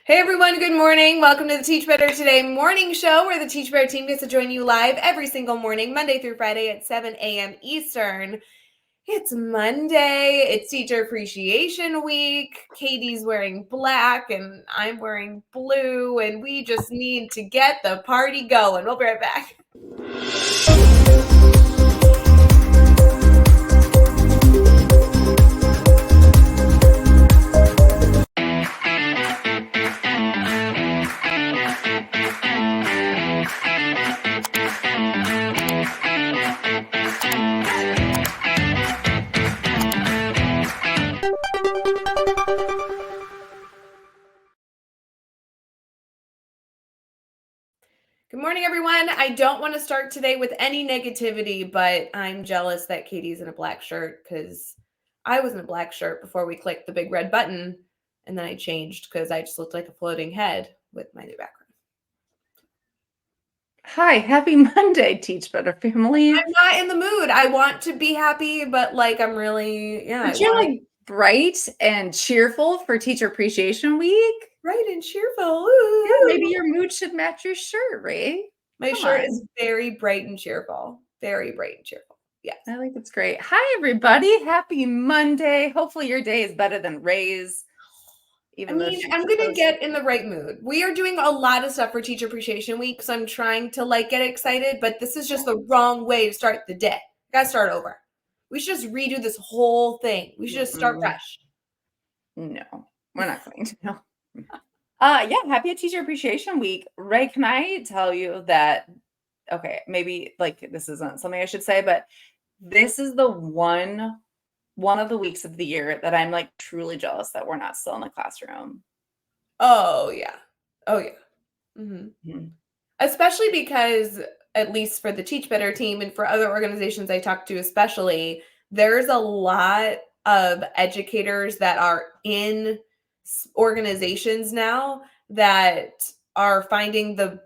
Hey everyone, good morning. Welcome to the Teach Better Today morning show where the Teach Better team gets to join you live every single morning, Monday through Friday at 7 a.m. Eastern. It's Monday. It's Teacher Appreciation Week. Katie's wearing black and I'm wearing blue, and we just need to get the party going. We'll be right back. Good morning, everyone. I don't want to start today with any negativity, but I'm jealous that Katie's in a black shirt because I was in a black shirt before we clicked the big red button, and then I changed because I just looked like a floating head with my new background. Hi, happy Monday, Teach Better family. I'm not in the mood. I want to be happy, but I'm really, But you're like bright and cheerful for Teacher Appreciation Week. bright and cheerful. Yeah, maybe your mood should match your shirt, Rae. My shirt is very bright and cheerful. Very bright and cheerful. Yes. I think it's great. Hi, everybody. Happy Monday. Hopefully your day is better than Ray's. I'm going to get in the right mood. We are doing a lot of stuff for Teacher Appreciation Week, so I'm trying to get excited, but this is just the wrong way to start the day. Got to start over. We should just redo this whole thing. We should just start fresh. No, we're not going to. No. Yeah, happy Teacher Appreciation Week. Rae, can I tell you that, okay, maybe this isn't something I should say, but this is the one of the weeks of the year that I'm truly jealous that we're not still in the classroom. Oh, yeah. Oh, yeah. Mm-hmm. Especially because, at least for the Teach Better team and for other organizations I talk to especially, there's a lot of educators that are in organizations now that are finding the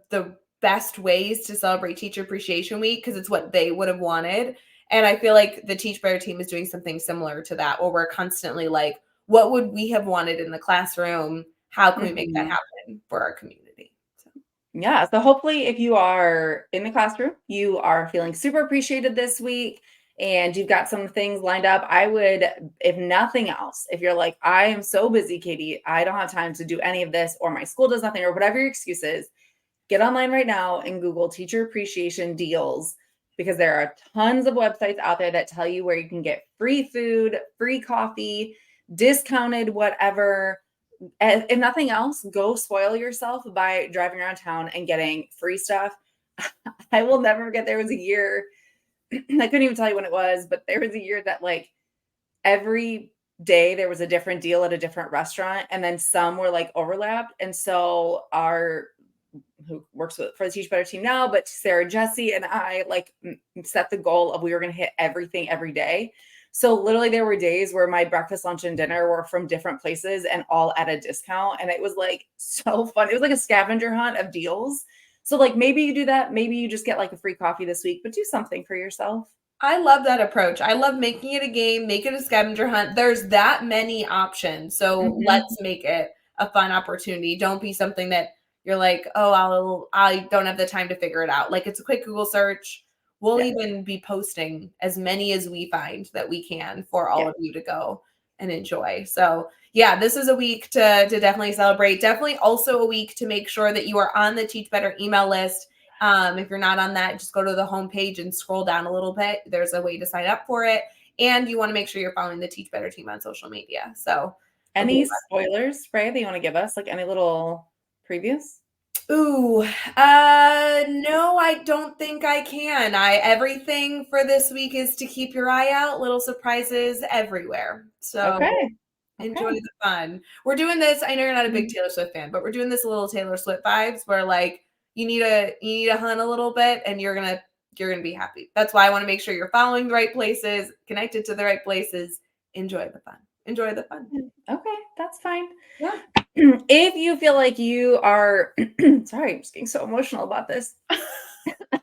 best ways to celebrate Teacher Appreciation Week because it's what they would have wanted. And I feel like the Teach Better team is doing something similar to that, where we're constantly what would we have wanted in the classroom? How can we make that happen for our community? Yeah. So hopefully if you are in the classroom, you are feeling super appreciated this week and you've got some things lined up. I would, if nothing else, if you're like, I am so busy, Katie, I don't have time to do any of this, or my school does nothing, or whatever your excuse is, get online right now and Google Teacher Appreciation Deals, because there are tons of websites out there that tell you where you can get free food, free coffee, discounted whatever. If nothing else, go spoil yourself by driving around town and getting free stuff. I will never forget, there was a year, I couldn't even tell you when it was, but there was a year that every day there was a different deal at a different restaurant, and then some were overlapped. And so who works for the Teach Better team now, but Sarah, Jesse, and I set the goal of we were going to hit everything every day. So literally there were days where my breakfast, lunch, and dinner were from different places and all at a discount. And it was so fun. It was like a scavenger hunt of deals. So maybe you do that. Maybe you just get a free coffee this week, but do something for yourself. I love that approach. I love making it a game, make it a scavenger hunt. There's that many options. So let's make it a fun opportunity. Don't be something that you're I don't have the time to figure it out. It's a quick Google search. We'll even be posting as many as we find that we can for all of you to go and enjoy. So yeah, this is a week to definitely celebrate. Definitely also a week to make sure that you are on the Teach Better email list. If you're not on that, just go to the homepage and scroll down a little bit. There's a way to sign up for it. And you want to make sure you're following the Teach Better team on social media. So any spoilers, Rae, that you want to give us? Any little previews? Ooh, no, I don't think I can. Everything for this week is to keep your eye out. Little surprises everywhere. So enjoy the fun. We're doing this. I know you're not a big Taylor Swift fan, but we're doing this a little Taylor Swift vibes where you need to hunt a little bit and you're gonna be happy. That's why I want to make sure you're following the right places, connected to the right places. Enjoy the fun. Enjoy the fun. Okay, that's fine. Yeah. If you feel like you are, sorry, I'm just getting so emotional about this.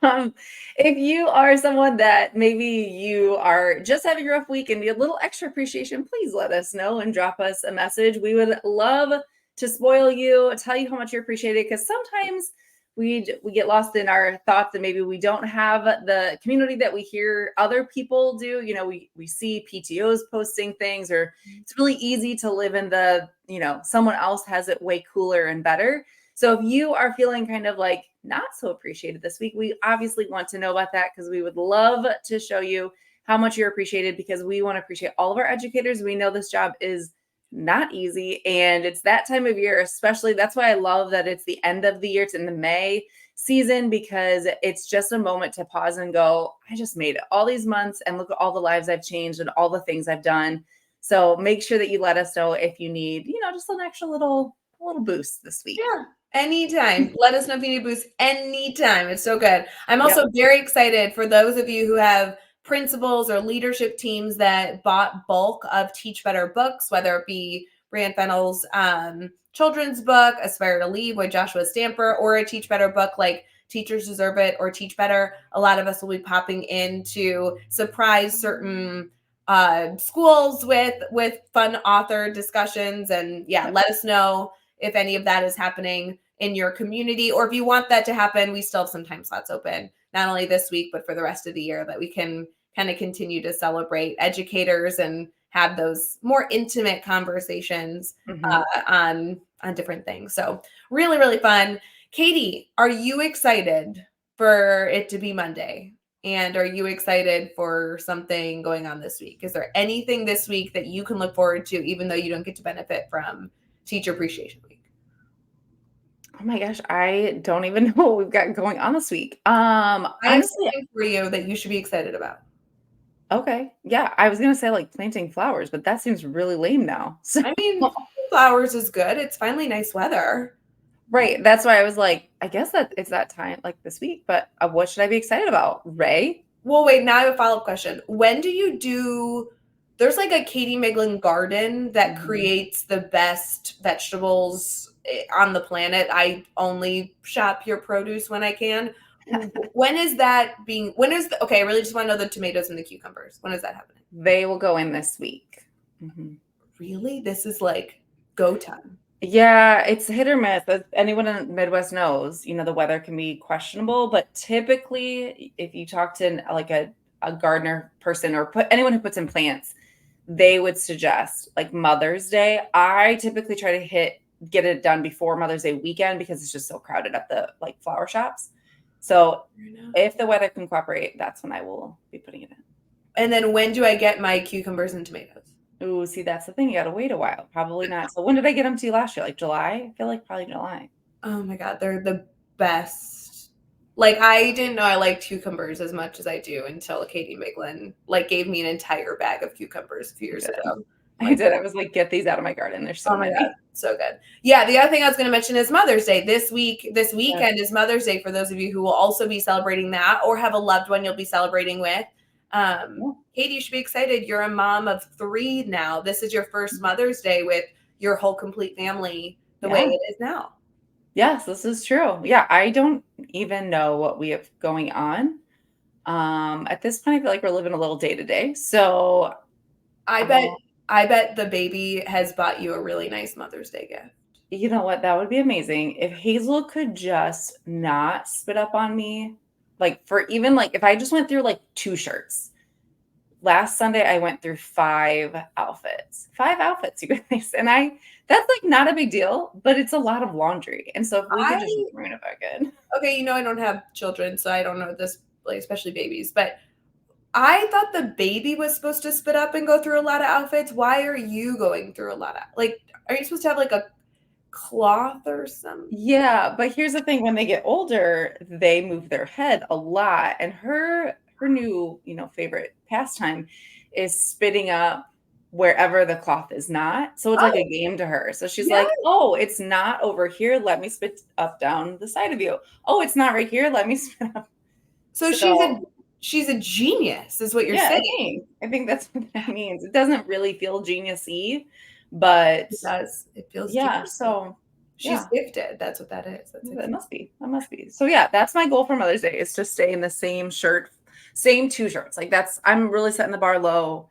If you are someone that maybe you are just having a rough week and need a little extra appreciation, please let us know and drop us a message. We would love to spoil you, tell you how much you're appreciated, because sometimes we get lost in our thoughts and maybe we don't have the community that we hear other people do. We see PTOs posting things, or it's really easy to live in the, someone else has it way cooler and better. So if you are feeling kind of like not so appreciated this week, we obviously want to know about that, because we would love to show you how much you're appreciated, because we want to appreciate all of our educators. We know this job is not easy, and it's that time of year, especially. That's why I love that it's the end of the year. It's in the May season, because it's just a moment to pause and go, I just made it all these months, and look at all the lives I've changed and all the things I've done. So make sure that you let us know if you need, just an extra little boost this week. Yeah. Anytime. Let us know if you need a boost anytime. It's so good. I'm also Yep. very excited for those of you who have principals or leadership teams that bought bulk of Teach Better books, whether it be Brian Fennell's children's book, Aspire to Lead with Joshua Stamper, or a Teach Better book like Teachers Deserve It or Teach Better. A lot of us will be popping in to surprise certain schools with fun author discussions. And let us know if any of that is happening in your community, or if you want that to happen. We still have some time slots open, not only this week, but for the rest of the year, that we can kind of continue to celebrate educators and have those more intimate conversations on different things. So really, really fun. Katie, are you excited for it to be Monday? And are you excited for something going on this week? Is there anything this week that you can look forward to, even though you don't get to benefit from Teacher Appreciation Week? Oh my gosh, I don't even know what we've got going on this week. I have Honestly, something for you that you should be excited about. okay. Yeah, I was gonna say like planting flowers, but that seems really lame now. So I mean, flowers is good. It's finally nice weather. right, that's why I was like, I guess that it's that time like this week, but what should I be excited about? Rae? Well, wait, now I have a follow-up question. When do you do, there's like a Katie Miglin garden that creates the best vegetables on the planet. I only shop your produce when I can. When is that being, okay, I really just want to know the tomatoes and the cucumbers. When is that happening? They will go in this week. Really? This is like go time. Yeah, it's hit or miss. As anyone in the Midwest knows, the weather can be questionable, but typically if you talk to like a gardener person, or anyone who puts in plants, they would suggest like Mother's Day. I typically try to get it done before Mother's Day weekend, because it's just so crowded at the like flower shops. So if the weather can cooperate, that's when I will be putting it in. And then when do I get my cucumbers and tomatoes? Ooh, see, that's the thing. You got to wait a while. Probably not. So when did I get them to you last year? Like July? I feel like probably July. Oh my God, they're the best. Like, I didn't know I liked cucumbers as much as I do until Katie Miglin like gave me an entire bag of cucumbers a few years ago. I did. I was like, get these out of my garden. There's so many. God, so good. Yeah, the other thing I was going to mention is Mother's Day. This weekend is Mother's Day for those of you who will also be celebrating that, or have a loved one you'll be celebrating with. Katie, you should be excited. You're a mom of 3 now. This is your first Mother's Day with your whole complete family the way it is now. Yes, this is true. Yeah, I don't even know what we have going on. At this point, I feel like we're living a little day to day. So I bet the baby has bought you a really nice Mother's Day gift. You know what? That would be amazing. If Hazel could just not spit up on me, like for even like if I just went through like 2 shirts. Last Sunday I went through 5 outfits. 5 outfits, you guys. And that's like not a big deal, but it's a lot of laundry. And so if we could just ruin it back in. Okay, I don't have children, so I don't know this, like, especially babies, but I thought the baby was supposed to spit up and go through a lot of outfits. Why are you going through a lot of, like, are you supposed to have like a cloth or something? Yeah, but here's the thing, when they get older, they move their head a lot. And her new, favorite pastime is spitting up wherever the cloth is not. So it's like a game to her. So she's like, "Oh, it's not over here. Let me spit up down the side of you. Oh, it's not right here. Let me spit up." So she's a genius, is what you're saying. I think that's what that means. It doesn't really feel genius-y, but It does. It feels genius. So she's gifted. That's what that is. That must be. That must be. So yeah, that's my goal for Mother's Day, is to stay in the same shirt, same 2 shirts. Like I'm really setting the bar low.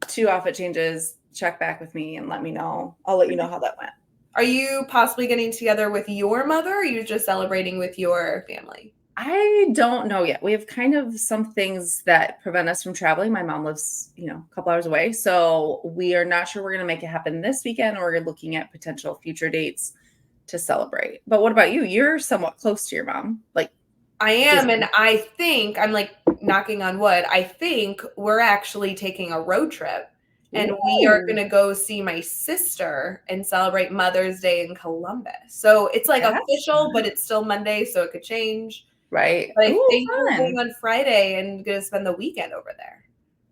2 outfit changes. Check back with me and let me know. I'll let you know how that went. Are you possibly getting together with your mother, or are you just celebrating with your family? I don't know yet. We have kind of some things that prevent us from traveling. My mom lives, a couple hours away. So we are not sure we're going to make it happen this weekend, or we're looking at potential future dates to celebrate. But what about you? You're somewhat close to your mom. Like, I am, and physically. I think I'm like knocking on wood. I think we're actually taking a road trip, and we are Ooh, going to go see my sister and celebrate Mother's Day in Columbus. So it's like that's official, but it's still Monday, so it could change. right. But I Ooh, think we're going fun. on Friday and going to spend the weekend over there.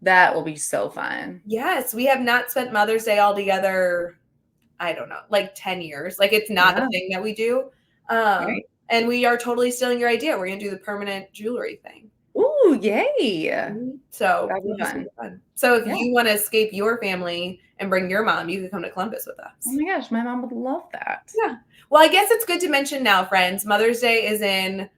That will be so fun. Yes, we have not spent Mother's Day all together, I don't know, like 10 years. Like, it's not a Yeah. thing that we do. Um, Right. and we are totally stealing your idea. We're gonna do the permanent jewelry thing. Ooh, yay. So That'd be it'll be fun. super fun. So if Yeah. you want to escape your family and bring your mom, you can come to Columbus with Oh us. my gosh, my mom would love that. Yeah. Well, I guess it's good to mention now, friends. Mother's Day is in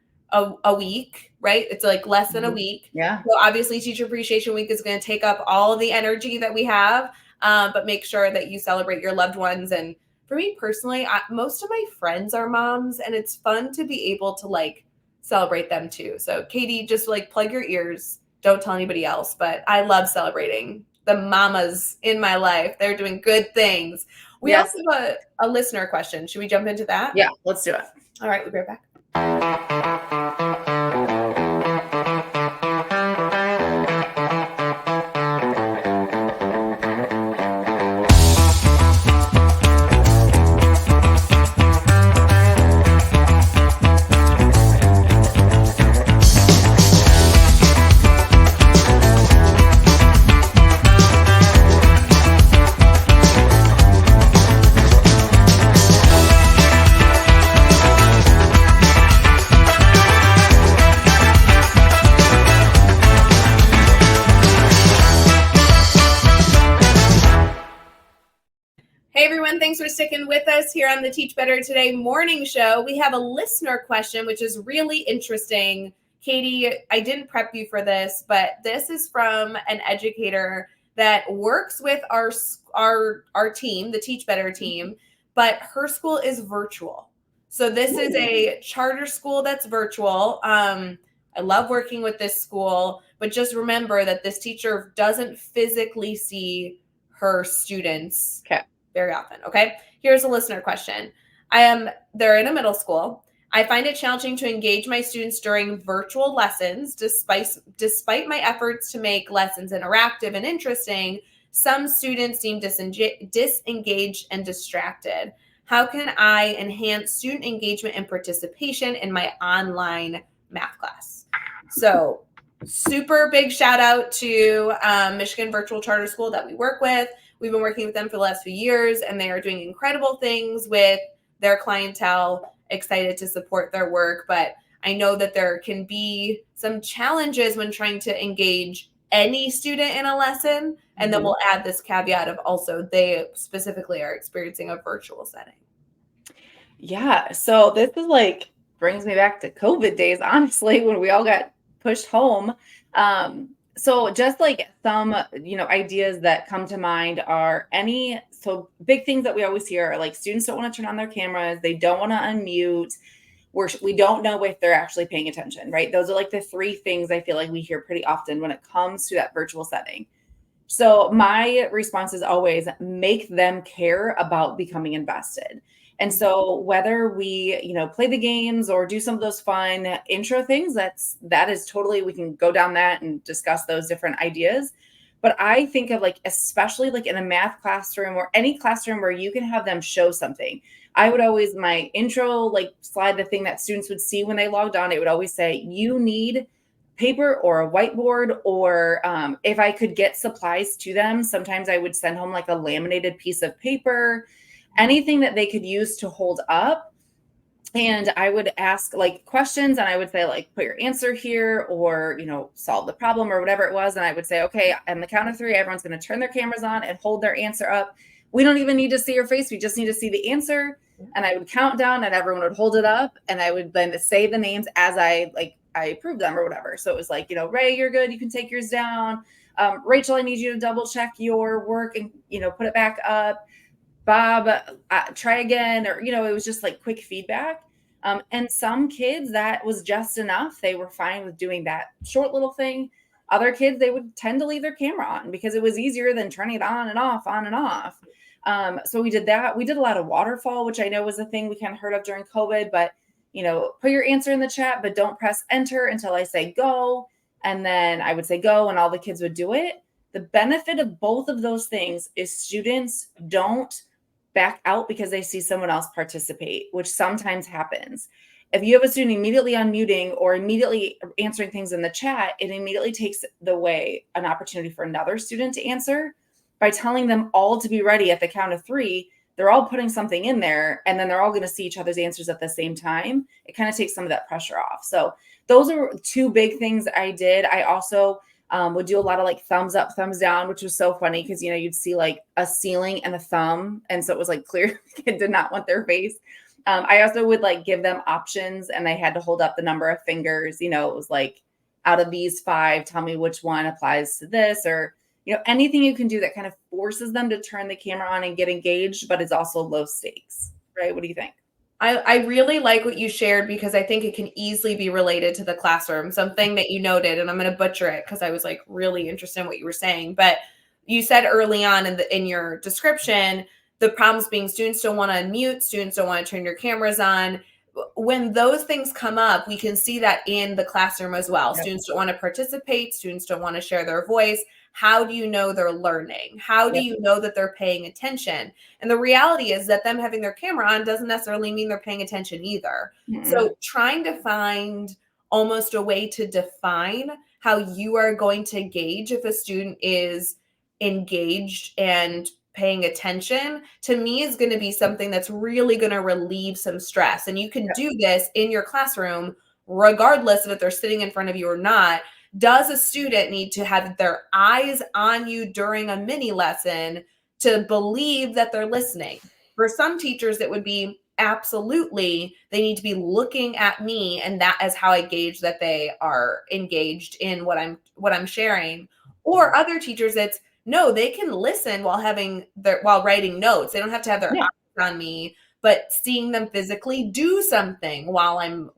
a week, right? It's like less than a Mhm. week. Yeah. So obviously, Teacher Appreciation Week is going to take up all the energy that we have. But make sure that you celebrate your loved ones. And for me personally, most of my friends are moms, and it's fun to be able to like celebrate them too. So Katie, just like plug your ears. Don't tell anybody else. But I love celebrating the mamas in my life. They're doing good things. We also Yes. have a listener question. Should we jump into that? Yeah, let's do it. All right, we'll be right back. Hey everyone, thanks for sticking with us here on the Teach Better Today morning show. We have a listener question, which is really interesting. Katie, I didn't prep you for this, but this is from an educator that works with our team, the Teach Better team, but her school is virtual. So this is Ooh. a charter school that's virtual. I love working with this school, but just remember that this teacher doesn't physically see her students Okay. very often. Okay. Here's a listener question. They're in a middle school. I find it challenging to engage my students during virtual lessons, despite my efforts to make lessons interactive and interesting. Some students seem disengaged and distracted. How can I enhance student engagement and participation in my online math class? So, super big shout out to Michigan Virtual Charter School that we work with. We've been working with them for the last few years, and they are doing incredible things with their clientele. Excited to support their work, but I know that there can be some challenges when trying to engage any student in a lesson. And then we'll add this caveat of also they specifically are experiencing a virtual setting. Yeah. So this is like brings me back to COVID days, honestly, when we all got pushed home. So just like some, ideas that come to mind are so big things that we always hear are like students don't want to turn on their cameras, they don't want to unmute, we don't know if they're actually paying attention, right? Those are like the three things I feel like we hear pretty often when it comes to that virtual setting. So my response is always make them care about becoming invested. And so whether we, play the games or do some of those fun intro things, that is totally, we can go down that and discuss those different ideas. But I think of like, especially like in a math classroom or any classroom where you can have them show something. I would always, my intro like slide, the thing that students would see when they logged on, it would always say, you need paper or a whiteboard, or if I could get supplies to them, sometimes I would send home like a laminated piece of paper, anything that they could use to hold up. And I would ask like questions, and I would say like, put your answer here, or, solve the problem or whatever it was. And I would say, okay, on the count of three, everyone's going to turn their cameras on and hold their answer up. We don't even need to see your face. We just need to see the answer. And I would count down and everyone would hold it up. And I would then say the names as I approved them or whatever. So it was like, Rae, you're good. You can take yours down. Rachel, I need you to double check your work and, put it back up. Bob, try again, or, it was just like quick feedback. And some kids, that was just enough. They were fine with doing that short little thing. Other kids, they would tend to leave their camera on because it was easier than turning it on and off, on and off. So we did that. We did a lot of waterfall, which I know was a thing we kind of heard of during COVID, but, put your answer in the chat, but don't press enter until I say go. And then I would say go, and all the kids would do it. The benefit of both of those things is students don't back out because they see someone else participate, which sometimes happens. If you have a student immediately unmuting or immediately answering things in the chat, it immediately takes away an opportunity for another student to answer. By telling them all to be ready at the count of 3, they're all putting something in there, and then they're all going to see each other's answers at the same time. It kind of takes some of that pressure off. So those are 2 big things I did. I also would do a lot of like thumbs up, thumbs down, which was so funny because, you'd see like a ceiling and a thumb. And so it was like clear the kid did not want their face. I also would like give them options, and they had to hold up the number of fingers. It was like, out of these 5, tell me which one applies to this, or, anything you can do that kind of forces them to turn the camera on and get engaged, but is also low stakes, right? What do you think? I really like what you shared because I think it can easily be related to the classroom. Something that you noted, and I'm going to butcher it because I was like really interested in what you were saying. But you said early on in your description, the problems being students don't want to unmute, students don't want to turn your cameras on. When those things come up, we can see that in the classroom as well. Yep. Students don't want to participate. Students don't want to share their voice. How do you know they're learning? How do you know that they're paying attention? And the reality is that them having their camera on doesn't necessarily mean they're paying attention either. Mm-mm. So trying to find almost a way to define how you are going to gauge if a student is engaged and paying attention, to me, is going to be something that's really going to relieve some stress. And you can do this in your classroom, regardless of if they're sitting in front of you or not. Does a student need to have their eyes on you during a mini lesson to believe that they're listening? For some teachers, it would be absolutely, they need to be looking at me, and that is how I gauge that they are engaged in what I'm sharing. Or other teachers, it's no, they can listen while writing notes. They don't have to have their eyes on me, but seeing them physically do something while I'm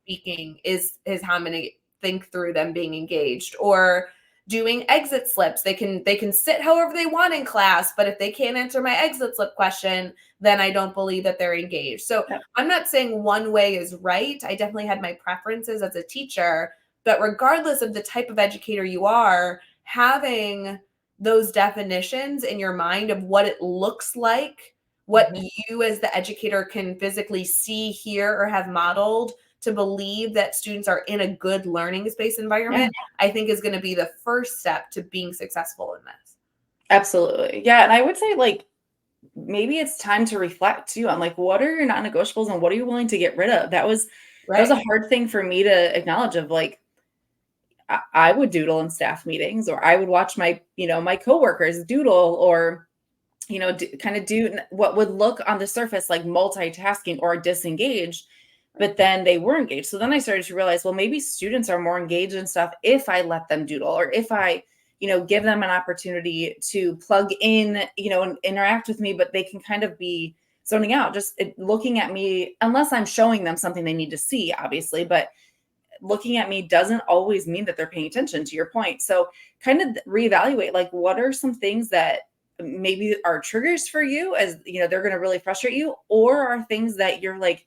speaking is how I'm going to think through them being engaged. Or doing exit slips. They can sit however they want in class, but if they can't answer my exit slip question, then I don't believe that they're engaged. So I'm not saying one way is right. I definitely had my preferences as a teacher, but regardless of the type of educator you are, having those definitions in your mind of what it looks like, what you as the educator can physically see, hear, or have modeled to believe that students are in a good learning space environment, I think is going to be the first step to being successful in this. Absolutely. Yeah. And I would say like, maybe it's time to reflect too on like, what are your non-negotiables and what are you willing to get rid of? That was a hard thing for me to acknowledge, of like, I would doodle in staff meetings, or I would watch my, my coworkers doodle, or, kind of do what would look on the surface like multitasking or disengaged, but then they were engaged. So then I started to realize, well, maybe students are more engaged in stuff if I let them doodle, or if I, give them an opportunity to plug in, and interact with me, but they can kind of be zoning out, just looking at me, unless I'm showing them something they need to see, obviously, but looking at me doesn't always mean that they're paying attention, to your point. So kind of reevaluate, like, what are some things that maybe are triggers for you, as they're going to really frustrate you, or are things that you're like,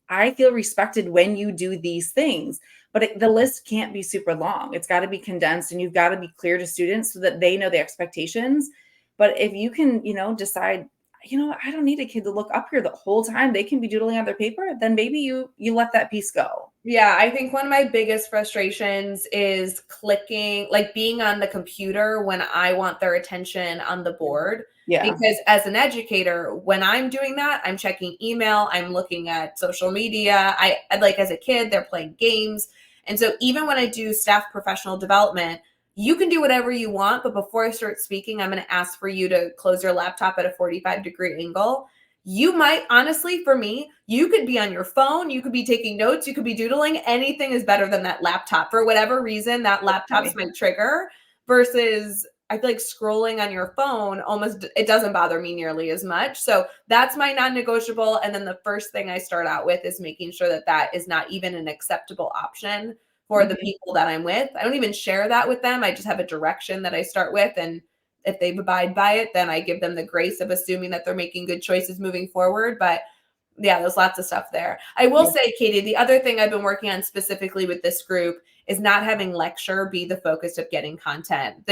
I feel respected when you do these things. But the list can't be super long. It's got to be condensed, and you've got to be clear to students so that they know the expectations. But if you can, decide, I don't need a kid to look up here the whole time, they can be doodling on their paper, then maybe you let that piece go. Yeah, I think one of my biggest frustrations is clicking, like being on the computer when I want their attention on the board. Yeah. Because as an educator, when I'm doing that, I'm checking email, I'm looking at social media. I like, as a kid, they're playing games. And so even when I do staff professional development, you can do whatever you want, but before I start speaking, I'm going to ask for you to close your laptop at a 45-degree angle. You might, honestly, for me, you could be on your phone, you could be taking notes, you could be doodling. Anything is better than that laptop. For whatever reason, that laptop's my trigger, versus I feel like scrolling on your phone it doesn't bother me nearly as much. So that's my non-negotiable. And then the first thing I start out with is making sure that that is not even an acceptable option for the people that I'm with. I don't even share that with them. I just have a direction that I start with. And if they abide by it, then I give them the grace of assuming that they're making good choices moving forward. But yeah, there's lots of stuff there. I will say, Katie, the other thing I've been working on specifically with this group is not having lecture be the focus of getting content.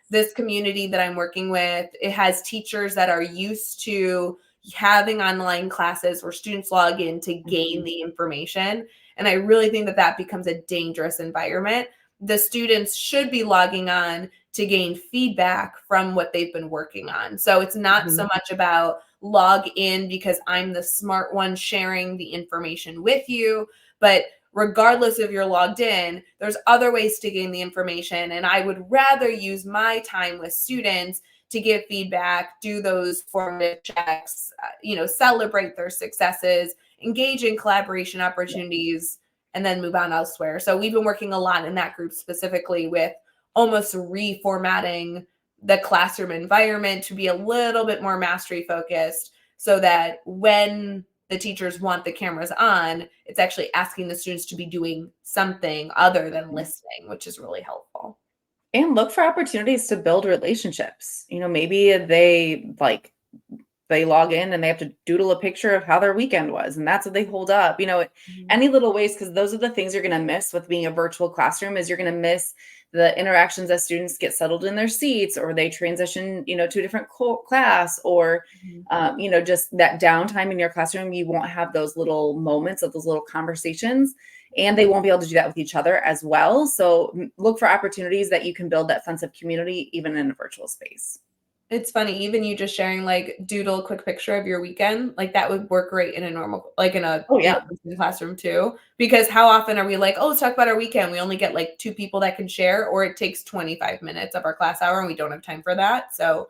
This community that I'm working with, it has teachers that are used to having online classes where students log in to gain the information. And I really think that that becomes a dangerous environment. The students should be logging on to gain feedback from what they've been working on. So it's not so much about log in because I'm the smart one sharing the information with you, but regardless if you're logged in, there's other ways to gain the information. And I would rather use my time with students to give feedback, do those formative checks, celebrate their successes, engage in collaboration opportunities, and then move on elsewhere. So we've been working a lot in that group specifically with almost reformatting the classroom environment to be a little bit more mastery focused so that when the teachers want the cameras on, it's actually asking the students to be doing something other than listening, which is really helpful. And look for opportunities to build relationships. Maybe they log in and they have to doodle a picture of how their weekend was, and that's what they hold up. Any little ways, because those are the things you're going to miss with being a virtual classroom, is you're going to miss the interactions as students get settled in their seats, or they transition, to a different class, or, just that downtime in your classroom. You won't have those little moments of those little conversations, and they won't be able to do that with each other as well. So look for opportunities that you can build that sense of community, even in a virtual space. It's funny, even you just sharing doodle a quick picture of your weekend, that would work great in a normal, in a classroom too. Because how often are we let's talk about our weekend. We only get 2 people that can share, or it takes 25 minutes of our class hour and we don't have time for that. So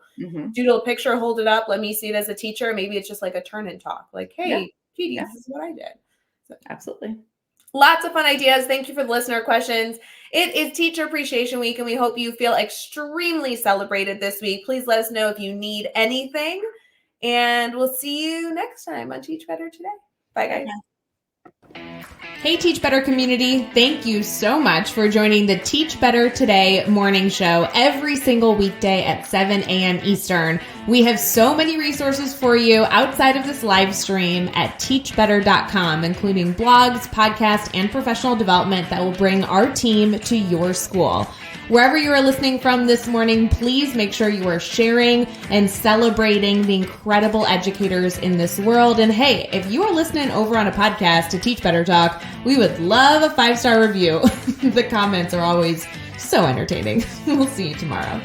doodle a picture, hold it up. Let me see it as a teacher. Maybe it's just a turn and talk. Hey, Katie, this is what I did. So, absolutely. Lots of fun ideas. Thank you for the listener questions. It is Teacher Appreciation Week, and we hope you feel extremely celebrated this week. Please let us know if you need anything, and we'll see you next time on Teach Better Today. Bye, guys. Hey, Teach Better community. Thank you so much for joining the Teach Better Today morning show every single weekday at 7 a.m. Eastern. We have so many resources for you outside of this live stream at teachbetter.com, including blogs, podcasts, and professional development that will bring our team to your school. Wherever you are listening from this morning, please make sure you are sharing and celebrating the incredible educators in this world. And hey, if you are listening over on a podcast to Teach Better Talk, we would love a 5-star review. The comments are always so entertaining. We'll see you tomorrow.